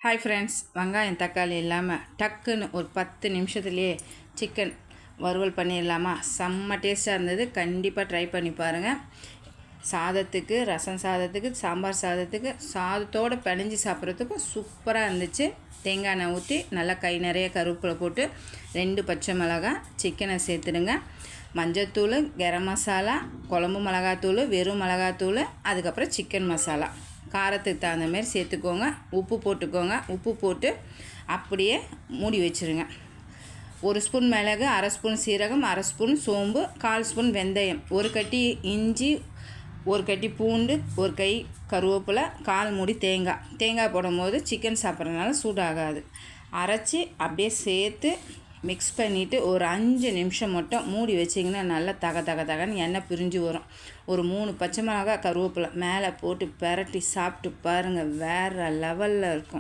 Hi friends, வெங்காயம் தக்காளி இல்லாமல் டக்குன்னு ஒரு 10 நிமிஷத்துலேயே சிக்கன் வறுவல் பண்ணிடலாமா? செம்ம டேஸ்ட்டாக இருந்தது. கண்டிப்பாக ட்ரை பண்ணி பாருங்கள். சாதத்துக்கு, ரசம் சாதத்துக்கு, சாம்பார் சாதத்துக்கு, சாதத்தோடு பிணைஞ்சி சாப்பிட்றதுக்கும் சூப்பராக இருந்துச்சு. தேங்காய் எண்ணெய் ஊற்றி நல்லா கை நிறைய கருவேப்பிலை போட்டு 2 பச்சை மிளகாய், சிக்கனை சேர்த்துடுங்க. மஞ்சத்தூள், கரம் மசாலா, குழம்பு மிளகாத்தூள், வெறும் மிளகாத்தூள், அதுக்கப்புறம் சிக்கன் மசாலா காரத்துக்கு தகுந்த மாதிரி சேர்த்துக்கோங்க. உப்பு போட்டுக்கோங்க. உப்பு போட்டு அப்படியே மூடி வச்சுருங்க. 1 ஸ்பூன் மிளகு, 1/2 ஸ்பூன் சீரகம், 1/2 ஸ்பூன் சோம்பு, 1/4 ஸ்பூன் வெந்தயம், 1 கட்டி இஞ்சி, 1 கட்டி பூண்டு, 1 கை கருவேப்பிலை, 1/4 மூடி தேங்காய் போடும் போது சிக்கன் சாப்பிட்றதுனால சூடாகாது. அரைச்சி அப்படியே சேர்த்து மிக்ஸ் பண்ணிவிட்டு ஒரு 5 நிமிஷம் மட்டும் மூடி வச்சிங்கன்னா நல்லா தகன்னு எண்ணெய் பிரிஞ்சு வரும். ஒரு 3 பச்சை மிளகாய், கருவேப்பிலை மேலே போட்டு பெரட்டி சாப்பிட்டு பாருங்கள். வேறு லெவலில் இருக்கும்.